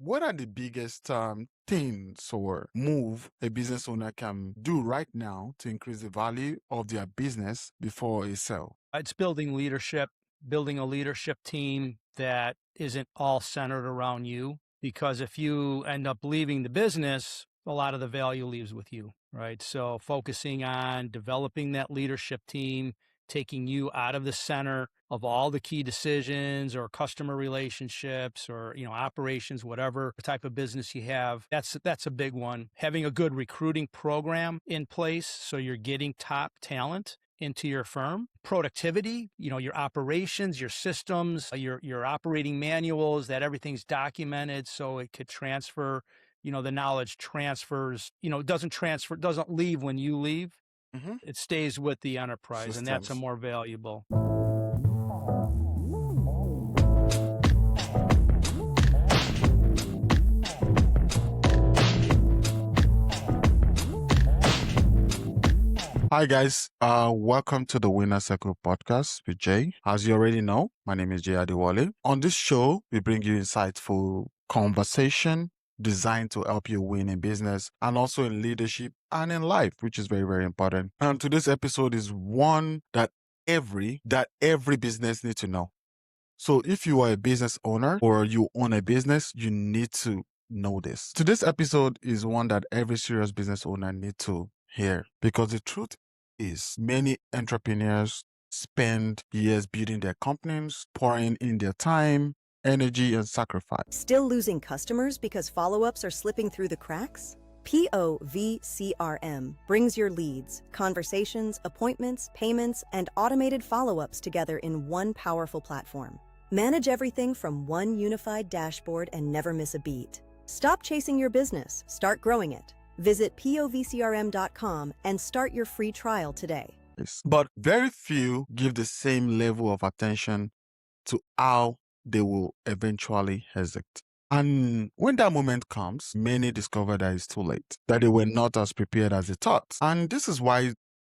what are the biggest things or move a business owner can do right now to increase the value of their business before a sale? It's building leadership, building a leadership team that isn't all centered around you. Because if you end up leaving the business, a lot of the value leaves with you, right? So focusing on developing that leadership team, taking you out of the center of all the key decisions or customer relationships or, operations, whatever type of business you have. That's a big one. Having a good recruiting program in place so you're getting top talent into your firm. Productivity, your operations, your systems, your operating manuals, that everything's documented so it could transfer, the knowledge transfers, doesn't leave when you leave. Mm-hmm. It stays with the enterprise, and that's a Systems. more valuable. Hi guys, welcome to the Winner Circle podcast with Jay. As you already know, my name is Jay Adewale. On this show, we bring you insightful conversation designed to help you win in business and also in leadership and in life, which is very, very important. And today's episode is one that every business needs to know. So if you are a business owner or you own a business, you need to know this. Today's episode is one that every serious business owner needs to hear, because the truth is many entrepreneurs spend years building their companies, pouring in their time, energy, and sacrifice. Still losing customers because follow-ups are slipping through the cracks? POVCRM brings your leads, conversations, appointments, payments, and automated follow-ups together in one powerful platform. Manage everything from one unified dashboard and never miss a beat. Stop chasing your business, start growing it. Visit povcrm.com and start your free trial today. But very few give the same level of attention to how they will eventually exit. And when that moment comes, many discover that it's too late, that they were not as prepared as they thought. And this is why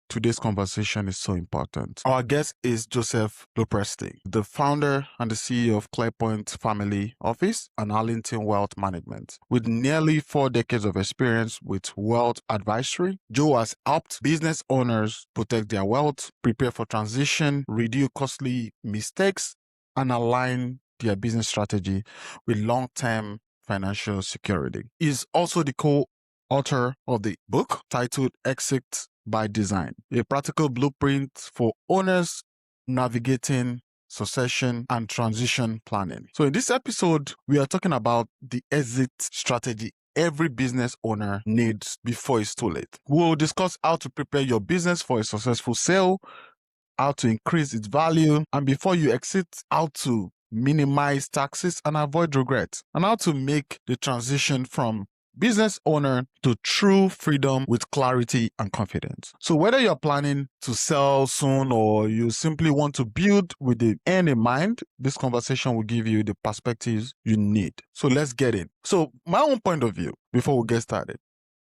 today's conversation is so important. Our guest is Joseph Lopresti, the founder and the CEO of ClearPoint Family Office and Arlington Wealth Management. With nearly 4 decades of experience with wealth advisory, Joe has helped business owners protect their wealth, prepare for transition, reduce costly mistakes, and align their business strategy with long-term financial security. He's also the co-author of the book titled Exit by Design, a practical blueprint for owners navigating succession and transition planning. So in this episode, we are talking about the exit strategy every business owner needs before it's too late. We'll discuss how to prepare your business for a successful sale, how to increase its value, and before you exit, how to minimize taxes and avoid regret, and how to make the transition from business owner to true freedom with clarity and confidence. So whether you're planning to sell soon or you simply want to build with the end in mind, this conversation will give you the perspectives you need. So let's get in. So my own point of view before we get started,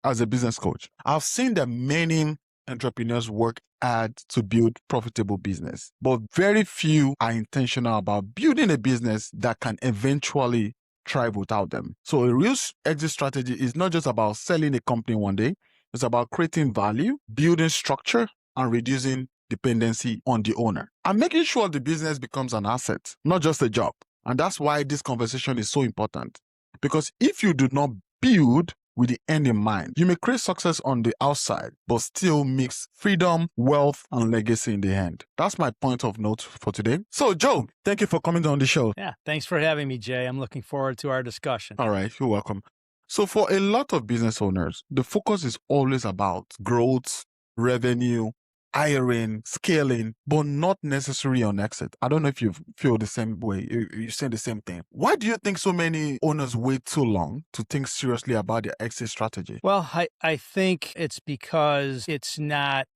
as a business coach, I've seen that many entrepreneurs work hard to build profitable business, but very few are intentional about building a business that can eventually thrive without them. So a real exit strategy is not just about selling a company one day. It's about creating value, building structure, and reducing dependency on the owner, and making sure the business becomes an asset, not just a job. And that's why this conversation is so important. Because if you do not build with the end in mind, you may create success on the outside, but still mix freedom, wealth, and legacy in the end. That's my point of note for today. So, Joe, thank you for coming on the show. Yeah, thanks for having me, Jay. I'm looking forward to our discussion. All right, you're welcome. So, for a lot of business owners, the focus is always about growth, revenue, hiring, scaling, but not necessarily on exit. I don't know if you feel the same way. You say the same thing. Why do you think so many owners wait too long to think seriously about their exit strategy? Well, I think it's because it's not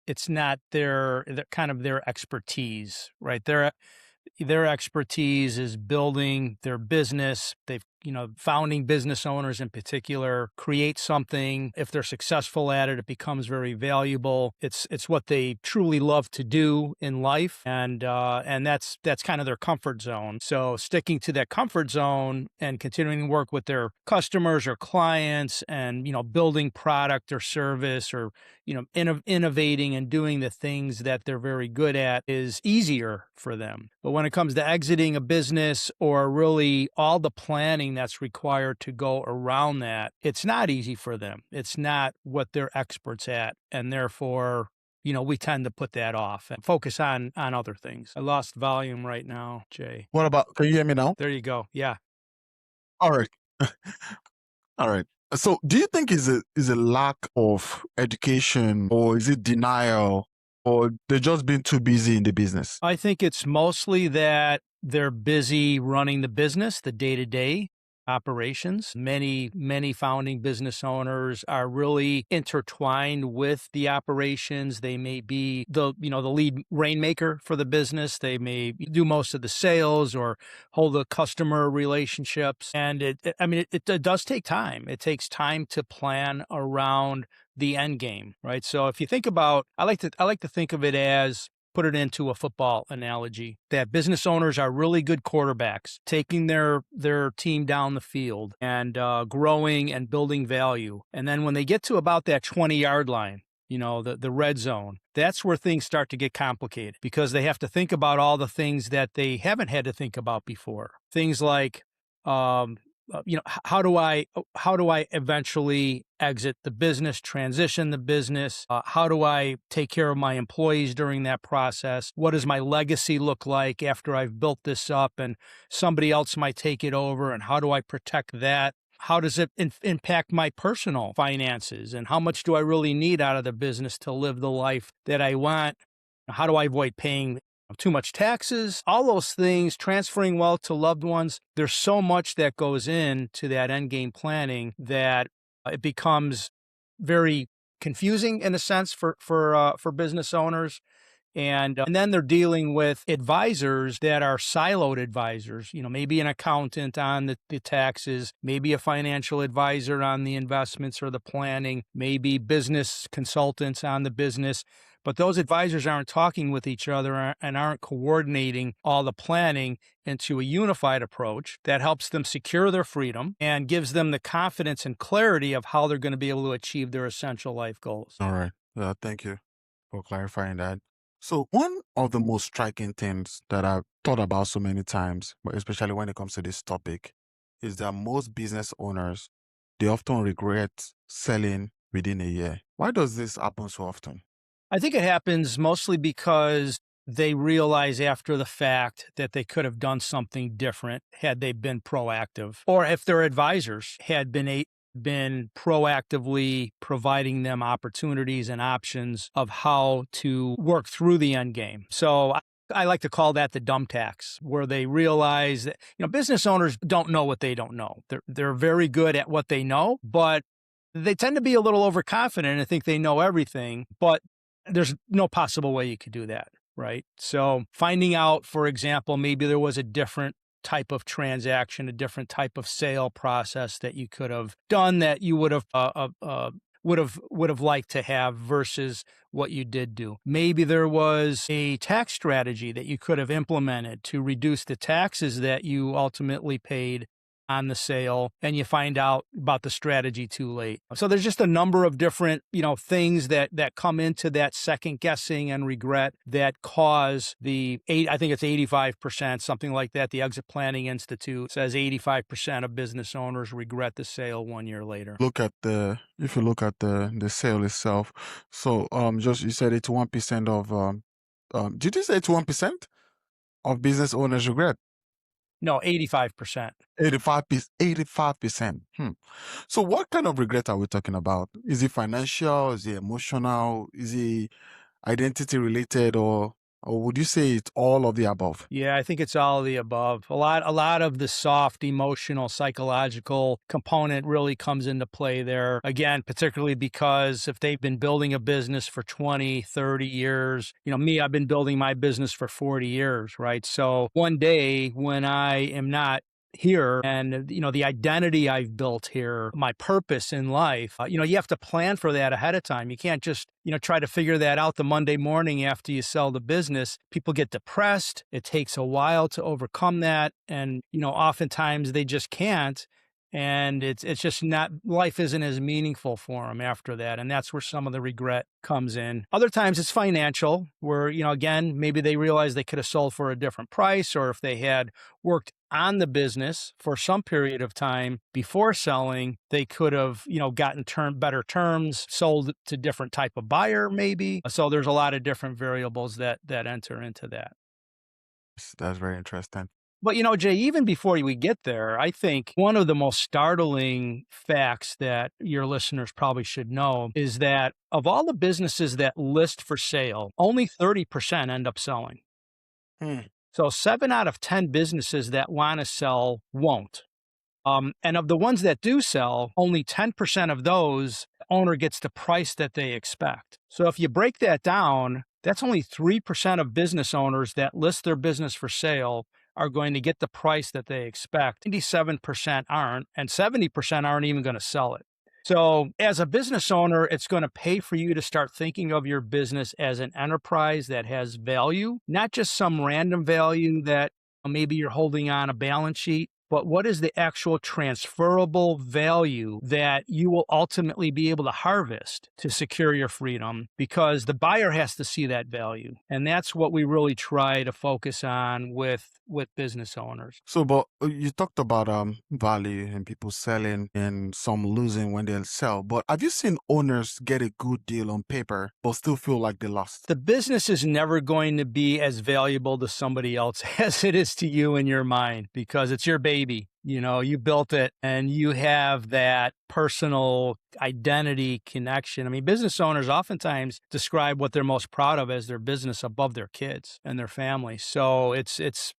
their kind of their expertise, right? Their expertise is building their business. They've founding business owners in particular create something. If they're successful at it, it becomes very valuable. It's what they truly love to do in life, and that's kind of their comfort zone. So sticking to that comfort zone and continuing to work with their customers or clients, and building product or service, or innovating and doing the things that they're very good at is easier for them. But when it comes to exiting a business, or really all the planning that's required to go around that, it's not easy for them. It's not what they're experts at. And therefore, we tend to put that off and focus on other things. I lost volume right now, Jay. What about, can you hear me now? There you go. Yeah. All right. All right. So do you think is a lack of education, or is it denial, or they're just being too busy in the business? I think it's mostly that they're busy running the business, the day-to-day operations. Many founding business owners are really intertwined with the operations. They may be the lead rainmaker for the business. They may do most of the sales or hold the customer relationships. And it does take time. It takes time to plan around the end game, right? So if you think about, I like to think of it as, put it into a football analogy, that business owners are really good quarterbacks, taking their team down the field and growing and building value. And then when they get to about that 20-yard line, the red zone, that's where things start to get complicated, because they have to think about all the things that they haven't had to think about before. Things like, how do I eventually exit the business, transition the business? How do I take care of my employees during that process? What does my legacy look like after I've built this up and somebody else might take it over? And how do I protect that? How does it impact my personal finances? And how much do I really need out of the business to live the life that I want? How do I avoid paying too much taxes? All those things, transferring wealth to loved ones. There's so much that goes into that end game planning that it becomes very confusing in a sense for business owners. And then they're dealing with advisors that are siloed advisors, maybe an accountant on the taxes, maybe a financial advisor on the investments or the planning, maybe business consultants on the business. But those advisors aren't talking with each other and aren't coordinating all the planning into a unified approach that helps them secure their freedom and gives them the confidence and clarity of how they're going to be able to achieve their essential life goals. All right. Thank you for clarifying that. So one of the most striking things that I've thought about so many times, but especially when it comes to this topic, is that most business owners, they often regret selling within a year. Why does this happen so often? I think it happens mostly because they realize after the fact that they could have done something different had they been proactive, or if their advisors had been proactively providing them opportunities and options of how to work through the end game. So I like to call that the dumb tax, where they realize that business owners don't know what they don't know. They're very good at what they know, but they tend to be a little overconfident and think they know everything. But there's no possible way you could do that, right? So finding out, for example, maybe there was a different type of transaction, a different type of sale process that you could have done that you would have liked to have versus what you did do. Maybe there was a tax strategy that you could have implemented to reduce the taxes that you ultimately paid on the sale, and you find out about the strategy too late. So there's just a number of different, things that come into that second guessing and regret that cause I think it's 85%, something like that. The Exit Planning Institute says 85% of business owners regret the sale 1 year later. If you look at the sale itself, so just you said 81% of did you say 81% of business owners regret? No, 85%. 85%. So what kind of regret are we talking about? Is it financial? Is it emotional? Is it identity related, or would you say it's all of the above? Yeah, I think it's all of the above. A lot of the soft, emotional, psychological component really comes into play there. Again, particularly because if they've been building a business for 20, 30 years, me, I've been building my business for 40 years, right? So one day when I am not here and, the identity I've built here, my purpose in life, you have to plan for that ahead of time. You can't just, try to figure that out the Monday morning after you sell the business. People get depressed. It takes a while to overcome that. And, oftentimes they just can't. And it's just not, life isn't as meaningful for them after that. And that's where some of the regret comes in. Other times it's financial, where, again, maybe they realize they could have sold for a different price, or if they had worked on the business for some period of time before selling, they could have, gotten better terms, sold to different type of buyer, maybe. So there's a lot of different variables that enter into that. That's very interesting. But, Jay, even before we get there, I think one of the most startling facts that your listeners probably should know is that of all the businesses that list for sale, only 30% end up selling. So 7 out of 10 businesses that want to sell won't. And of the ones that do sell, only 10% of those, owner gets the price that they expect. So if you break that down, that's only 3% of business owners that list their business for sale are going to get the price that they expect. 97% aren't, and 70% aren't even going to sell it. So as a business owner, it's going to pay for you to start thinking of your business as an enterprise that has value, not just some random value that maybe you're holding on a balance sheet, but what is the actual transferable value that you will ultimately be able to harvest to secure your freedom? Because the buyer has to see that value. And that's what we really try to focus on with business owners. So, but you talked about value and people selling and some losing when they sell. But have you seen owners get a good deal on paper but still feel like they lost? The business is never going to be as valuable to somebody else as it is to you in your mind, because it's your baby. You built it and you have that personal identity connection. I mean, business owners oftentimes describe what they're most proud of as their business above their kids and their family. So it's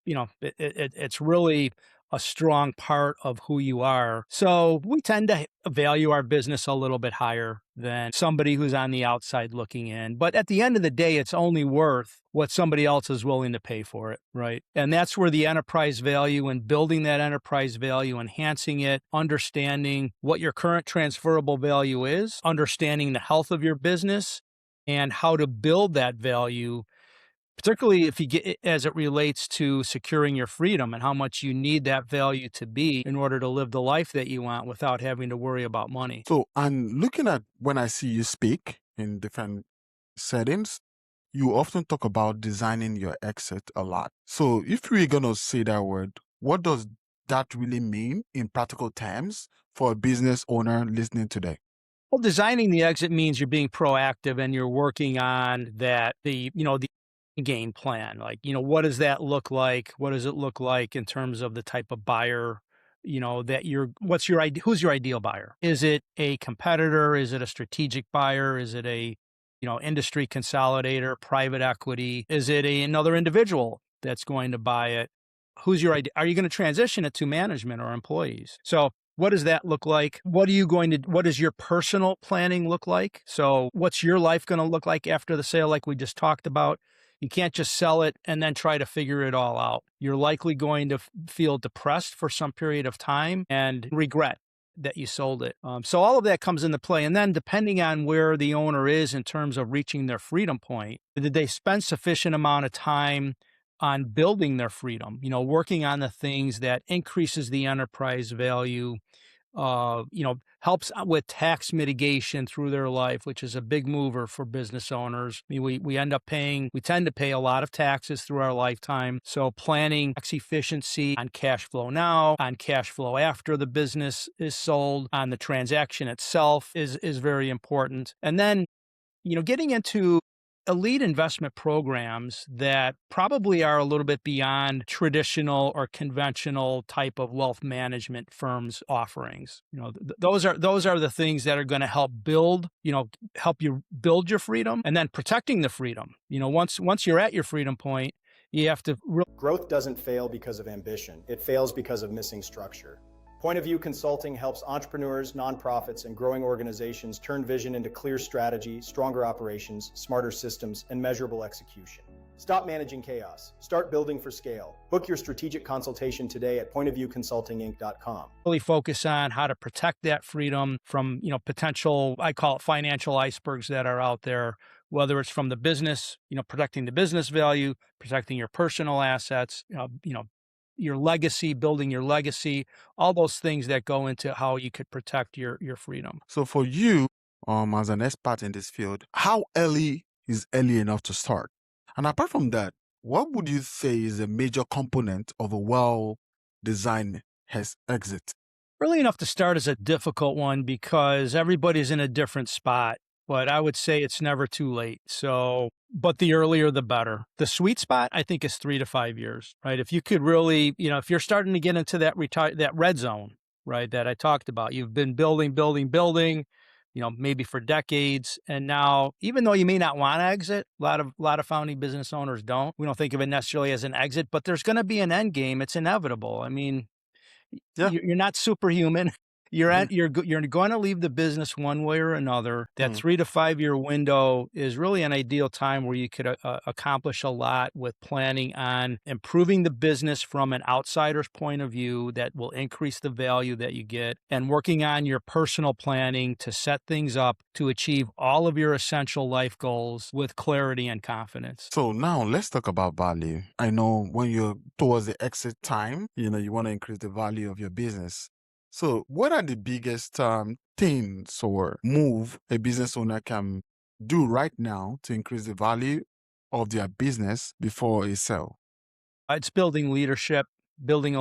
really a strong part of who you are. So we tend to value our business a little bit higher than somebody who's on the outside looking in. But at the end of the day, it's only worth what somebody else is willing to pay for it, right? And that's where the enterprise value and building that enterprise value, enhancing it, understanding what your current transferable value is, understanding the health of your business and how to build that value, particularly if you get as it relates to securing your freedom and how much you need that value to be in order to live the life that you want without having to worry about money. So I'm looking at when I see you speak in different settings, you often talk about designing your exit a lot. So if we're going to say that word, what does that really mean in practical terms for a business owner listening today? Well, designing the exit means you're being proactive and you're working on the game plan. Like, what does that look like? What does it look like in terms of the type of buyer, who's your ideal buyer? Is it a competitor? Is it a strategic buyer? Is it a, industry consolidator, private equity? Is it another individual that's going to buy it? Who's your idea? Are you going to transition it to management or employees? So what does that look like? What does your personal planning look like? So what's your life going to look like after the sale, like we just talked about? You can't just sell it and then try to figure it all out. You're likely going to feel depressed for some period of time and regret that you sold it. So all of that comes into play. And then depending on where the owner is in terms of reaching their freedom point, did they spend sufficient amount of time on building their freedom, working on the things that increases the enterprise value, helps with tax mitigation through their life, which is a big mover for business owners. I mean, we tend to pay a lot of taxes through our lifetime. So planning tax efficiency on cash flow now, on cash flow after the business is sold, on the transaction itself is very important. And then, getting into elite investment programs that probably are a little bit beyond traditional or conventional type of wealth management firms' offerings. Those are the things that are going to help you build your freedom, and then protecting the freedom. Once you're at your freedom point, you have to. Growth doesn't fail because of ambition. It fails because of missing structure. Point of View Consulting helps entrepreneurs, nonprofits, and growing organizations turn vision into clear strategy, stronger operations, smarter systems, and measurable execution. Stop managing chaos. Start building for scale. Book your strategic consultation today at pointofviewconsultinginc.com. Really focus on how to protect that freedom from, potential, I call it financial icebergs that are out there, whether it's from the business, protecting the business value, protecting your personal assets, your legacy, building your legacy, all those things that go into how you could protect your freedom. So for you, as an expert in this field, how early is early enough to start? And apart from that, what would you say is a major component of a well-designed exit? Early enough to start is a difficult one because everybody's in a different spot, but I would say it's never too late. So, but the earlier, the better. The sweet spot, I think, is 3 to 5 years, right? If you could really, if you're starting to get into that red zone, right, that I talked about, you've been building, maybe for decades. And now, even though you may not want to exit, a lot of founding business owners don't. We don't think of it necessarily as an exit, but there's going to be an end game. It's inevitable. I mean, Yeah. you're not superhuman. You're going to leave the business one way or another. That 3 to 5 year window is really an ideal time where you could accomplish a lot with planning on improving the business from an outsider's point of view that will increase the value that you get, and working on your personal planning to set things up to achieve all of your essential life goals with clarity and confidence. So now let's talk about value. I know when you're towards the exit time, you want to increase the value of your business. So what are the biggest things or move a business owner can do right now to increase the value of their business before a sale? It's building a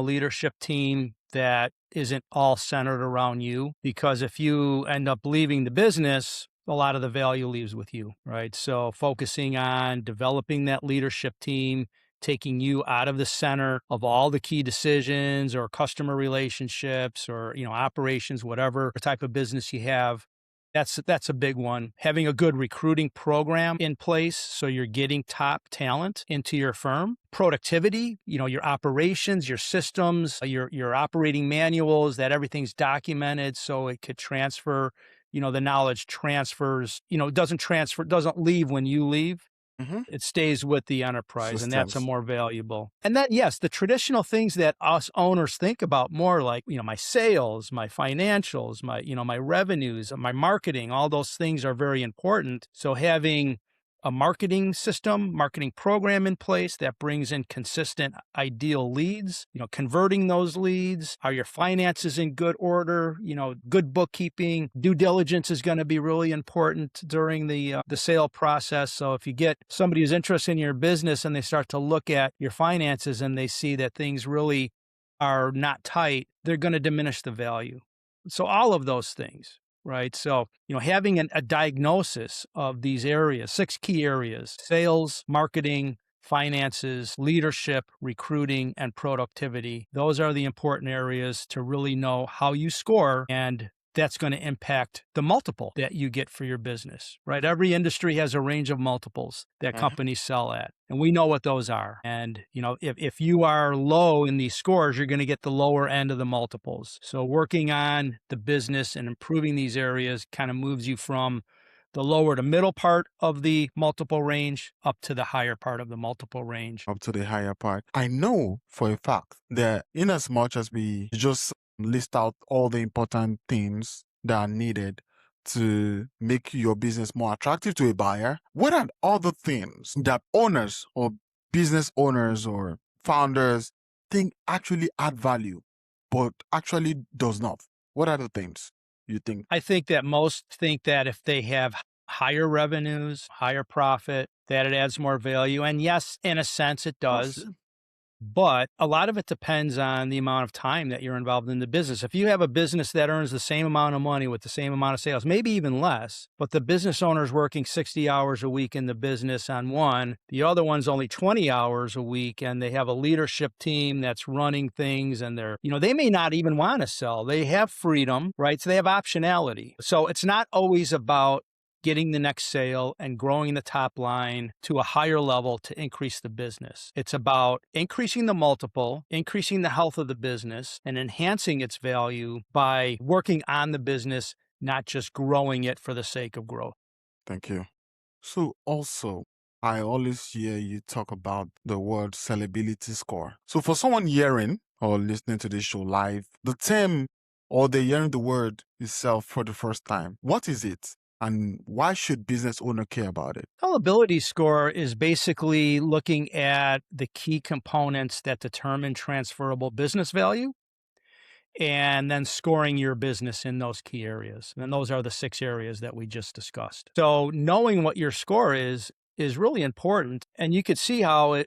leadership team that isn't all centered around you, because if you end up leaving the business, a lot of the value leaves with you, right? So focusing on developing that leadership team, taking you out of the center of all the key decisions or customer relationships or, operations, whatever type of business you have. That's a big one. Having a good recruiting program in place so you're getting top talent into your firm. Productivity, your operations, your systems, your operating manuals, that everything's documented so it could transfer, the knowledge transfers, doesn't leave when you leave. It stays with the enterprise, and that's a more valuable. And that, yes, the traditional things that us owners think about more, like, my sales, my financials, my revenues, my marketing, all those things are very important. So having a marketing program in place that brings in consistent, ideal leads, converting those leads. Are your finances in good order? Good bookkeeping, due diligence is going to be really important during the sale process. So if you get somebody who's interested in your business and they start to look at your finances and they see that things really are not tight, they're going to diminish the value. So all of those things. Right. So, having a diagnosis of these areas, 6 key areas: sales, marketing, finances, leadership, recruiting, and productivity. Those are the important areas to really know how you score, and that's going to impact the multiple that you get for your business, right? Every industry has a range of multiples that companies sell at, and we know what those are. And, if you are low in these scores, you're going to get the lower end of the multiples. So working on the business and improving these areas kind of moves you from the lower to middle part of the multiple range up to the higher part of the multiple range. Up to the higher part. I know for a fact that in as much as we just list out all the important things that are needed to make your business more attractive to a buyer, what are other things that owners or business owners or founders think actually add value, but actually does not? What are the things you think? I think that most think that if they have higher revenues, higher profit, that it adds more value. And yes, in a sense, it does. But a lot of it depends on the amount of time that you're involved in the business. If you have a business that earns the same amount of money with the same amount of sales, maybe even less, but the business owner is working 60 hours a week in the business on one, the other one's only 20 hours a week, and they have a leadership team that's running things, and they may not even want to sell. They have freedom, right? So they have optionality. So it's not always about getting the next sale and growing the top line to a higher level to increase the business. It's about increasing the multiple, increasing the health of the business, and enhancing its value by working on the business, not just growing it for the sake of growth. Thank you. So also, I always hear you talk about the word sellability score. So for someone hearing or listening to this show live, the term or they're hearing the word itself for the first time, what is it? And why should business owner care about it? Sellability score is basically looking at the key components that determine transferable business value and then scoring your business in those key areas. And those are the 6 areas that we just discussed. So knowing what your score is really important. And you could see how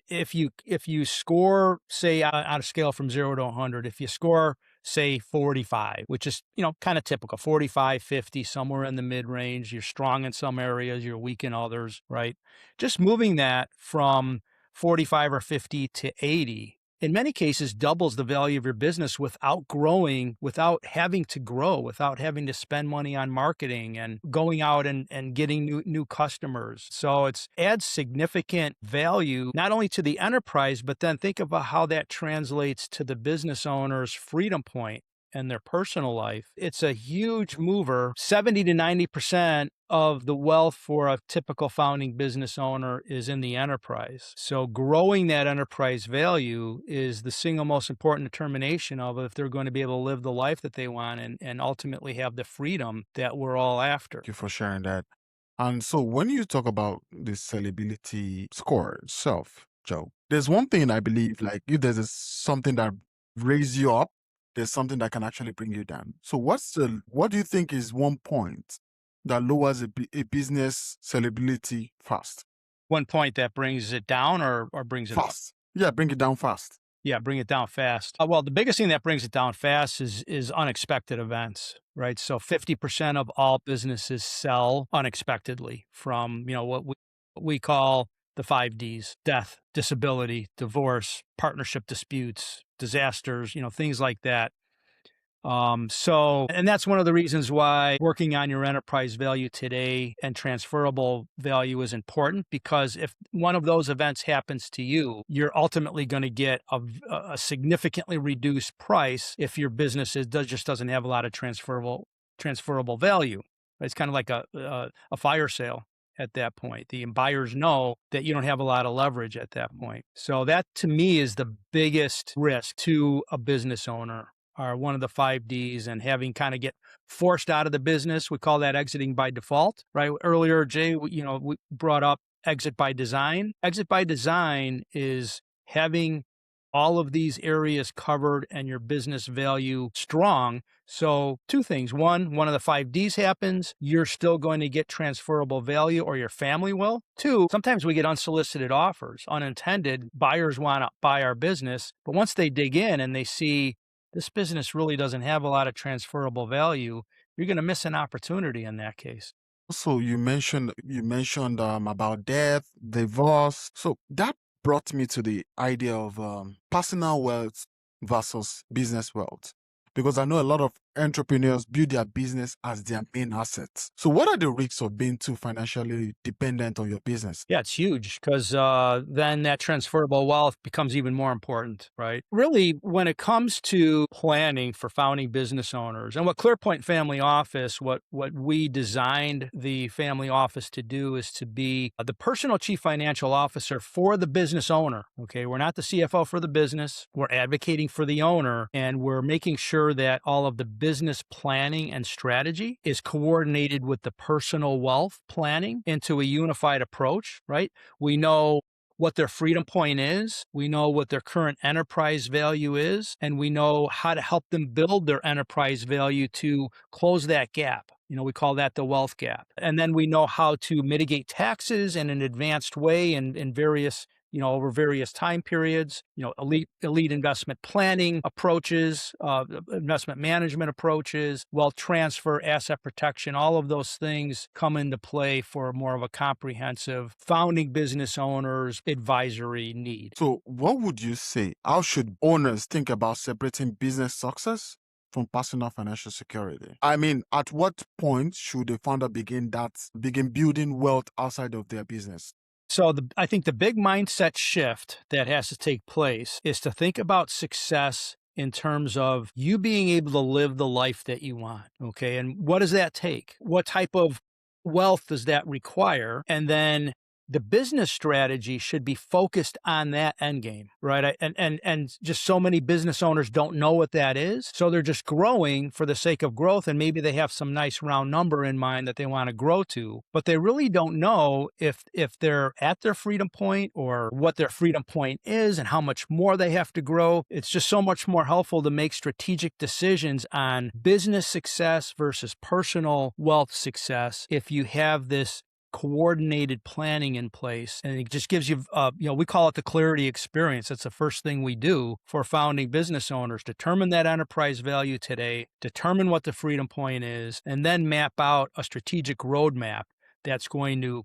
if you score, say, on a scale from 0 to 100, if you score, say, 45, which is, kind of typical, 45, 50, somewhere in the mid range, you're strong in some areas, you're weak in others, right? Just moving that from 45 or 50 to 80, in many cases, doubles the value of your business without growing, without having to grow, without having to spend money on marketing and going out and getting new customers. So it adds significant value, not only to the enterprise, but then think about how that translates to the business owner's freedom point and their personal life. It's a huge mover. 70 to 90% of the wealth for a typical founding business owner is in the enterprise. So growing that enterprise value is the single most important determination of if they're going to be able to live the life that they want and ultimately have the freedom that we're all after. Thank you for sharing that. And so when you talk about the sellability score itself, Joe, there's one thing I believe, like if there's something that raises you up, there's something that can actually bring you down. So what do you think is one point that lowers a business sellability fast? One point that brings it down or brings it up? Fast. Yeah, bring it down fast. Yeah, bring it down fast. Well, the biggest thing that brings it down fast is unexpected events, right? So 50% of all businesses sell unexpectedly from, what we call the 5 Ds: death, disability, divorce, partnership disputes, disasters, things like that. And that's one of the reasons why working on your enterprise value today and transferable value is important, because if one of those events happens to you, you're ultimately going to get a significantly reduced price if your business just doesn't have a lot of transferable value. It's kind of like a fire sale at that point. The buyers know that you don't have a lot of leverage at that point. So that, to me, is the biggest risk to a business owner, are one of the 5 Ds, and having kind of get forced out of the business. We call that exiting by default, right? Earlier, Jay, we brought up exit by design. Exit by design is having all of these areas covered and your business value strong. So 2 things. One of the 5 Ds happens, you're still going to get transferable value, or your family will. 2, sometimes we get unsolicited offers, unintended. Buyers want to buy our business, but once they dig in and they see this business really doesn't have a lot of transferable value, you're going to miss an opportunity in that case. So you mentioned about death, divorce. So that brought me to the idea of personal wealth versus business wealth, because I know a lot of entrepreneurs build their business as their main assets. So what are the risks of being too financially dependent on your business? Yeah, it's huge, because then that transferable wealth becomes even more important, right? Really, when it comes to planning for founding business owners, and what ClearPoint Family Office, what we designed the family office to do is to be the personal chief financial officer for the business owner, okay? We're not the CFO for the business. We're advocating for the owner, and we're making sure that all of the business planning and strategy is coordinated with the personal wealth planning into a unified approach, right? We know what their freedom point is, we know what their current enterprise value is, and we know how to help them build their enterprise value to close that gap. We call that the wealth gap. And then we know how to mitigate taxes in an advanced way in various over various time periods, elite investment planning approaches, investment management approaches, wealth transfer, asset protection, all of those things come into play for more of a comprehensive founding business owner's advisory need. So what would you say? How should owners think about separating business success from personal financial security? I mean, at what point should the founder begin building wealth outside of their business? So I think the big mindset shift that has to take place is to think about success in terms of you being able to live the life that you want, okay? And what does that take? What type of wealth does that require? And then the business strategy should be focused on that end game, right? And just so many business owners don't know what that is. So they're just growing for the sake of growth. And maybe they have some nice round number in mind that they want to grow to, but they really don't know if they're at their freedom point or what their freedom point is and how much more they have to grow. It's just so much more helpful to make strategic decisions on business success versus personal wealth success if you have this coordinated planning in place. And it just gives you, we call it the clarity experience. That's the first thing we do for founding business owners. Determine that enterprise value today, determine what the freedom point is, and then map out a strategic roadmap that's going to,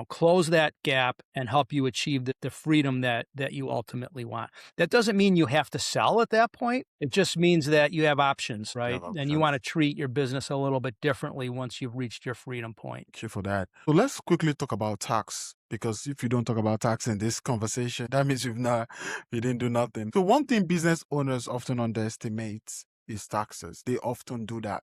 close that gap and help you achieve the freedom that you ultimately want. That doesn't mean you have to sell at that point. It just means that you have options, right? And you want to treat your business a little bit differently once you've reached your freedom point. Thank you for that. So let's quickly talk about tax, because if you don't talk about tax in this conversation, that means you didn't do nothing. So one thing business owners often underestimate is taxes. They often do that.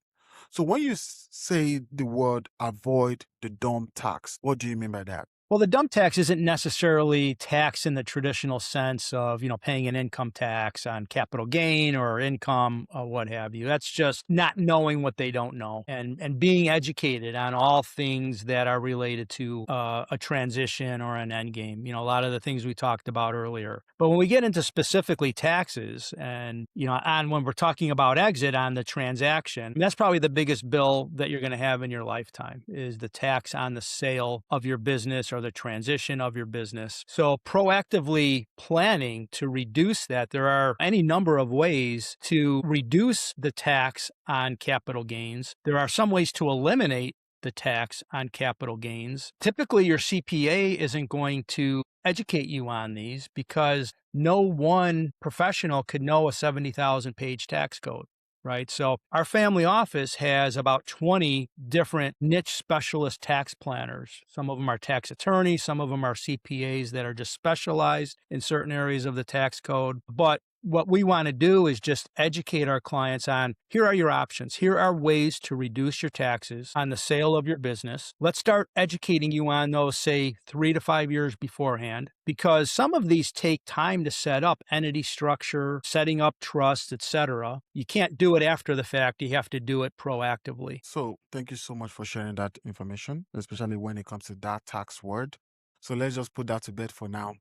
So when you say the word avoid the dumb tax, what do you mean by that? Well, the dumb tax isn't necessarily tax in the traditional sense of, paying an income tax on capital gain or income or what have you. That's just not knowing what they don't know and being educated on all things that are related to a transition or an end game. A lot of the things we talked about earlier. But when we get into specifically taxes and, when we're talking about exit on the transaction, that's probably the biggest bill that you're going to have in your lifetime is the tax on the sale of your business or the transition of your business. So proactively planning to reduce that, there are any number of ways to reduce the tax on capital gains. There are some ways to eliminate the tax on capital gains. Typically, your CPA isn't going to educate you on these because no one professional could know a 70,000 page tax code. Right. So our family office has about 20 different niche specialist tax planners. Some of them are tax attorneys. Some of them are CPAs that are just specialized in certain areas of the tax code. But what we want to do is just educate our clients on, here are your options. Here are ways to reduce your taxes on the sale of your business. Let's start educating you on those, say, 3 to 5 years beforehand, because some of these take time to set up: entity structure, setting up trusts, etc. You can't do it after the fact. You have to do it proactively. So thank you so much for sharing that information, especially when it comes to that tax word. So let's just put that to bed for now.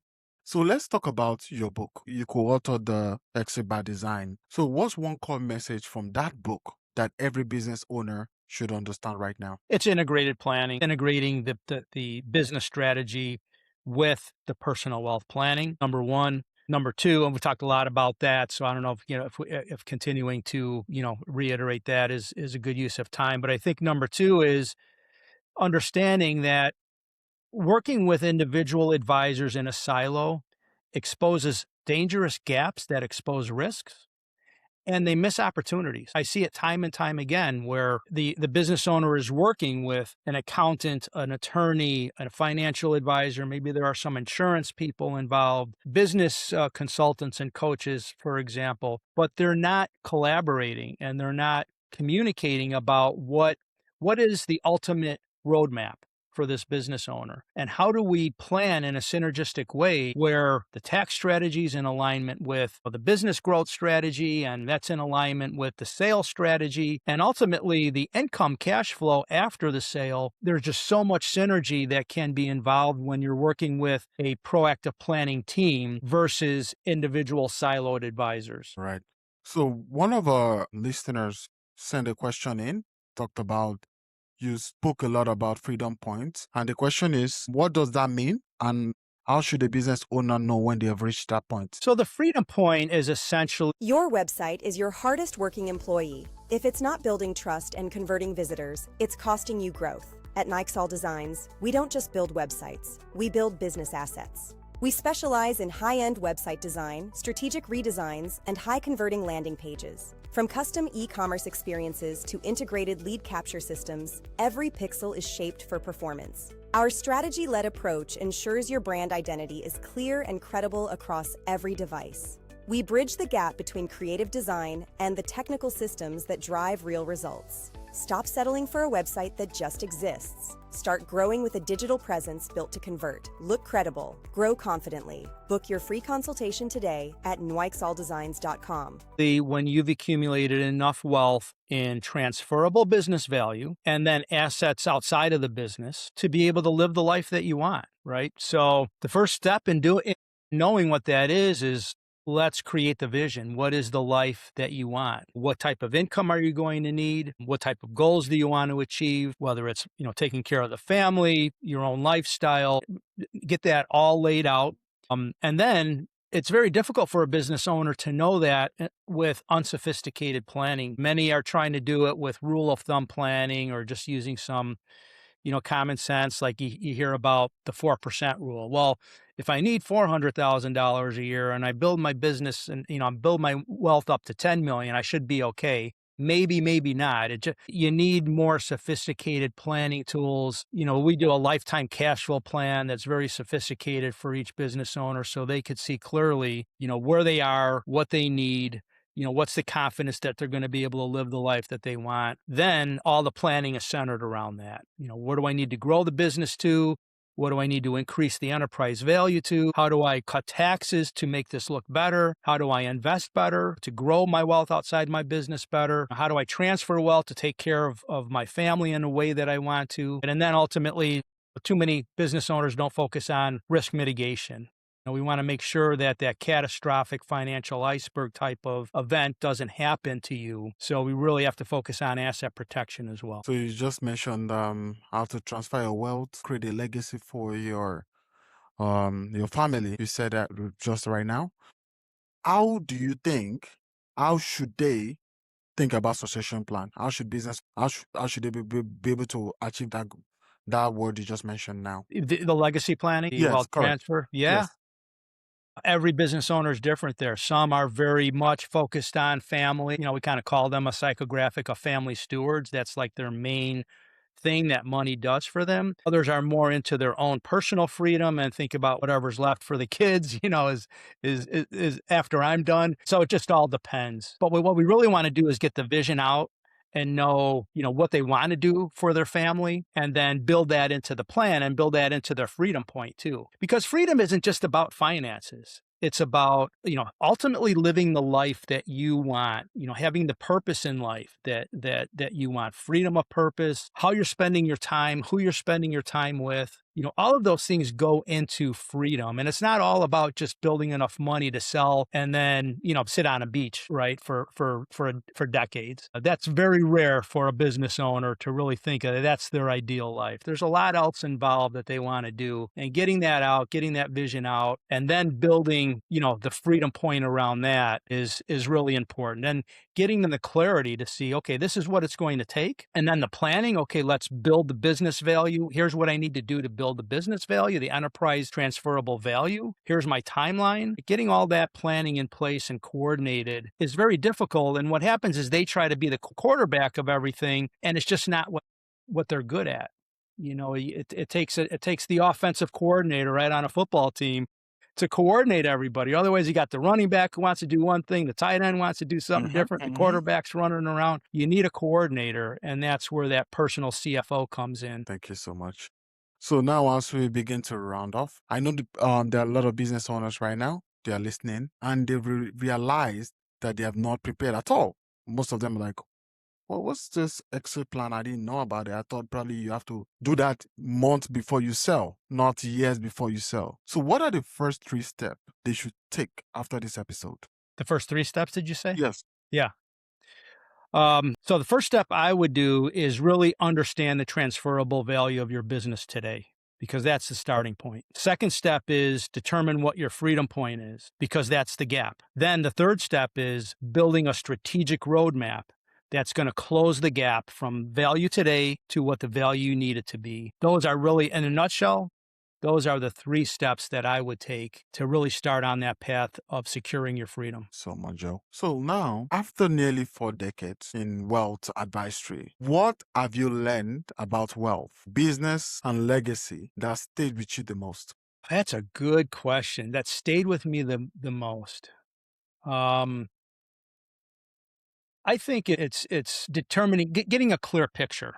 So let's talk about your book. You co-authored the Exit by Design. So what's one core message from that book that every business owner should understand right now? It's integrated planning, integrating the business strategy with the personal wealth planning, number one. Number two, and we talked a lot about that, so I don't know if continuing to reiterate that is a good use of time. But I think number two is understanding that working with individual advisors in a silo exposes dangerous gaps that expose risks, and they miss opportunities. I see it time and time again where the business owner is working with an accountant, an attorney, a financial advisor. Maybe there are some insurance people involved, business consultants and coaches, for example, but they're not collaborating and they're not communicating about what is the ultimate roadmap for this business owner, and how do we plan in a synergistic way where the tax strategy is in alignment with the business growth strategy, and that's in alignment with the sales strategy, and ultimately the income cash flow after the sale. There's just so much synergy that can be involved when you're working with a proactive planning team versus individual siloed advisors. Right. So one of our listeners sent a question in, talked about, you spoke a lot about freedom points. And the question is, what does that mean? And how should a business owner know when they have reached that point? So the freedom point is essentially, Your website is your hardest working employee. If it's not building trust and converting visitors, it's costing you growth. At Nixall Designs, we don't just build websites, we build business assets. We specialize in high-end website design, strategic redesigns, and high-converting landing pages. From custom e-commerce experiences to integrated lead capture systems, every pixel is shaped for performance. Our strategy-led approach ensures your brand identity is clear and credible across every device. We bridge the gap between creative design and the technical systems that drive real results. Stop settling for a website that just exists. Start growing with a digital presence built to convert. Look credible. Grow confidently. Book your free consultation today at nwixalldesigns.com. When you've accumulated enough wealth in transferable business value and then assets outside of the business to be able to live the life that you want, right? So the first step in knowing what that is let's create the vision. What is the life that you want? What type of income are you going to need? What type of goals do you want to achieve? Whether it's, taking care of the family, your own lifestyle, get that all laid out. And then it's very difficult for a business owner to know that with unsophisticated planning. Many are trying to do it with rule of thumb planning or just using some, common sense. Like you hear about the 4% rule. Well, if I need $400,000 a year and I build my business and, I build my wealth up to 10 million, I should be okay. Maybe, maybe not. You need more sophisticated planning tools. We do a lifetime cash flow plan that's very sophisticated for each business owner so they could see clearly, where they are, what they need, what's the confidence that they're going to be able to live the life that they want. Then all the planning is centered around that. Where do I need to grow the business to? What do I need to increase the enterprise value to? How do I cut taxes to make this look better? How do I invest better to grow my wealth outside my business better? How do I transfer wealth to take care of my family in a way that I want to? And then ultimately, too many business owners don't focus on risk mitigation. We want to make sure that catastrophic financial iceberg type of event doesn't happen to you. So we really have to focus on asset protection as well. So you just mentioned how to transfer your wealth, create a legacy for your family. You said that just right now. How should they think about succession plan? How should they be able to achieve that word you just mentioned now? The legacy planning, Yes, wealth correct. transfer. Yeah. Yes. Every business owner is different there. Some are very much focused on family. We kind of call them a psychographic of family stewards. That's like their main thing that money does for them. Others are more into their own personal freedom and think about whatever's left for the kids, is after I'm done. So it just all depends. But what we really want to do is get the vision out and know, what they want to do for their family and then build that into the plan and build that into their freedom point too. Because freedom isn't just about finances. It's about, ultimately living the life that you want, having the purpose in life that you want, freedom of purpose, how you're spending your time, who you're spending your time with. All of those things go into freedom. And it's not all about just building enough money to sell and then, sit on a beach, right, for decades. That's very rare for a business owner to really think of it. That's their ideal life. There's a lot else involved that they want to do. And getting that out, getting that vision out, and then building, the freedom point around that is really important. And getting them the clarity to see, okay, this is what it's going to take. And then the planning, okay, let's build the business value. Here's what I need to do to build the business value, the enterprise transferable value. Here's my timeline. Getting all that planning in place and coordinated is very difficult. And what happens is they try to be the quarterback of everything, and it's just not what they're good at. It takes the offensive coordinator right on a football team to coordinate everybody. Otherwise, you got the running back who wants to do one thing, the tight end wants to do something different, the quarterback's running around. You need a coordinator, and that's where that personal CFO comes in. Thank you so much. So now as we begin to round off, I know there are a lot of business owners right now, they are listening, and they've realized that they have not prepared at all. Most of them are like, well, what's this exit plan? I didn't know about it. I thought probably you have to do that months before you sell, not years before you sell. So what are the first 3 steps they should take after this episode? The first 3 steps, did you say? Yes. Yeah. So the first step I would do is really understand the transferable value of your business today, because that's the starting point. Second step is determine what your freedom point is, because that's the gap. Then the third step is building a strategic roadmap that's going to close the gap from value today to what the value you need it to be. Those are really, in a nutshell, those are the 3 steps that I would take to really start on that path of securing your freedom. So much, Joe. So now, after nearly 4 decades in wealth advisory, what have you learned about wealth, business, and legacy that stayed with you the most? That's a good question. That stayed with me the most. I think it's determining getting a clear picture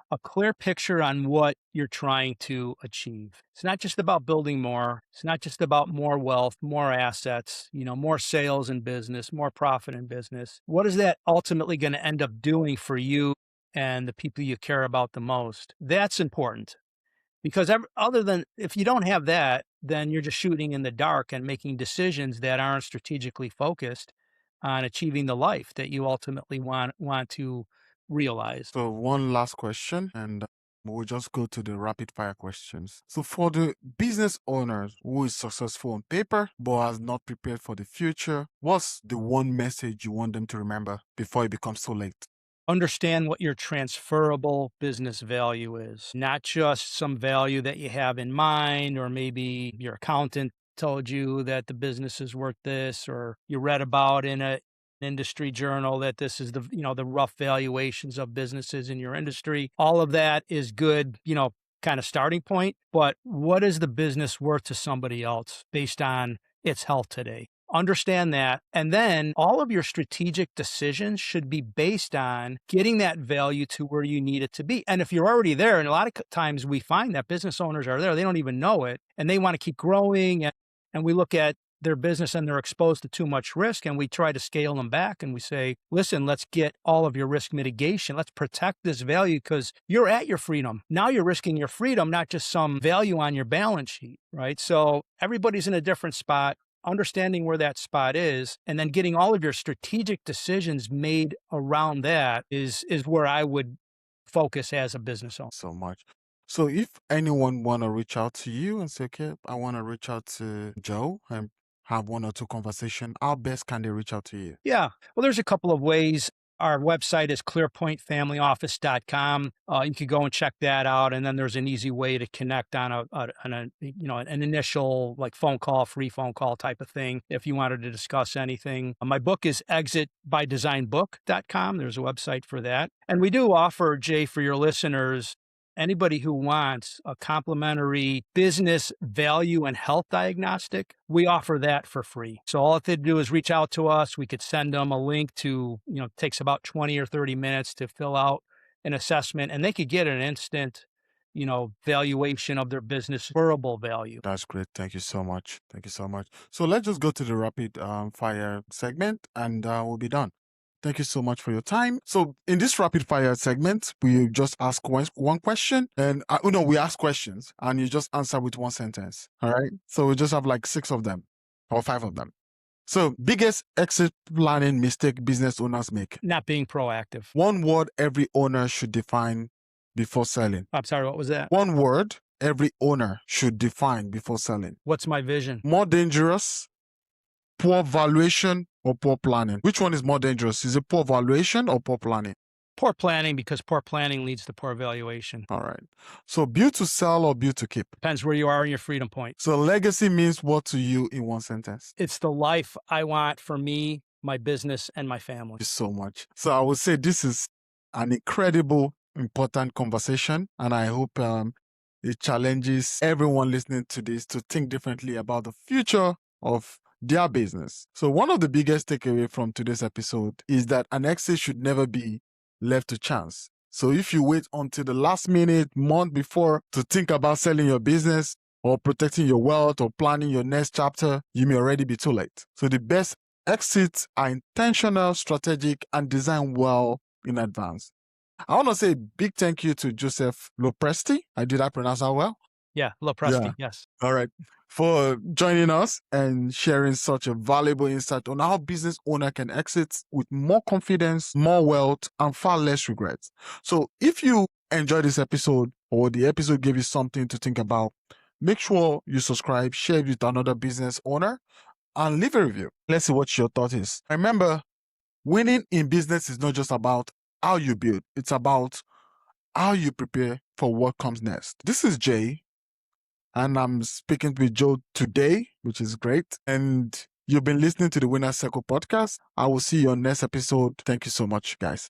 on what you're trying to achieve. It's not just about building more. It's not just about more wealth, more assets, more sales in business, more profit in business. What is that ultimately going to end up doing for you and the people you care about the most? That's important. Because other than if you don't have that, then you're just shooting in the dark and making decisions that aren't strategically focused on achieving the life that you ultimately want to realize. So one last question, and we'll just go to the rapid fire questions. So for the business owner who is successful on paper but has not prepared for the future, what's the one message you want them to remember before it becomes too late? Understand what your transferable business value is, not just some value that you have in mind, or maybe your accountant told you that the business is worth this, or you read about in an industry journal that this is the rough valuations of businesses in your industry. All of that is good, kind of starting point, but what is the business worth to somebody else based on its health today? Understand that. And then all of your strategic decisions should be based on getting that value to where you need it to be. And if you're already there, and a lot of times we find that business owners are there, they don't even know it, and they want to keep growing. And we look at their business and they're exposed to too much risk, and we try to scale them back, and we say, listen, let's get all of your risk mitigation. Let's protect this value because you're at your freedom. Now you're risking your freedom, not just some value on your balance sheet, right? So everybody's in a different spot. Understanding where that spot is, and then getting all of your strategic decisions made around that is where I would focus as a business owner. So much. So if anyone want to reach out to you and say, okay, I want to reach out to Joe and have one or two conversation, how best can they reach out to you? Yeah. Well, there's a couple of ways. Our website is clearpointfamilyoffice.com. You could go and check that out. And then there's an easy way to connect on an initial phone call, free phone call type of thing if you wanted to discuss anything. My book is exitbydesignbook.com. There's a website for that. And we do offer, Jay, for your listeners, anybody who wants a complimentary business value and health diagnostic, we offer that for free. So all they do is reach out to us. We could send them a link to, it takes about 20 or 30 minutes to fill out an assessment, and they could get an instant, valuation of their business durable value. That's great. Thank you so much. Thank you so much. So let's just go to the rapid fire segment and we'll be done. Thank you so much for your time. So in this rapid fire segment, we just ask one question, and we ask questions and you just answer with one sentence. All right. So we just have 6 of them or 5 of them. So biggest exit planning mistake business owners make? Not being proactive. One word every owner should define before selling. I'm sorry, what was that? One word every owner should define before selling. What's my vision? More dangerous, poor valuation or poor planning? Which one is more dangerous? Is it poor valuation or poor planning? Poor planning, because poor planning leads to poor valuation. All right. So build to sell or build to keep? Depends where you are in your freedom point. So legacy means what to you in one sentence? It's the life I want for me, my business, and my family. Thank you so much. So I would say this is an incredible, important conversation, and I hope it challenges everyone listening to this to think differently about the future of their business. So one of the biggest takeaway from today's episode is that an exit should never be left to chance. So if you wait until the last minute, month before to think about selling your business or protecting your wealth or planning your next chapter, you may already be too late. So the best exits are intentional, strategic, and designed well in advance. I want to say a big thank you to Joseph Lopresti. Did I pronounce that well? Yeah, Lopresti, yes. All right. For joining us and sharing such a valuable insight on how business owner can exit with more confidence, more wealth, and far less regrets. So if you enjoyed this episode or the episode gave you something to think about, make sure you subscribe, share it with another business owner, and leave a review. Let's see what your thought is. Remember, winning in business is not just about how you build, it's about how you prepare for what comes next. This is Jay, and I'm speaking with Joe today, which is great. And you've been listening to the Winner's Circle podcast. I will see you on next episode. Thank you so much, guys.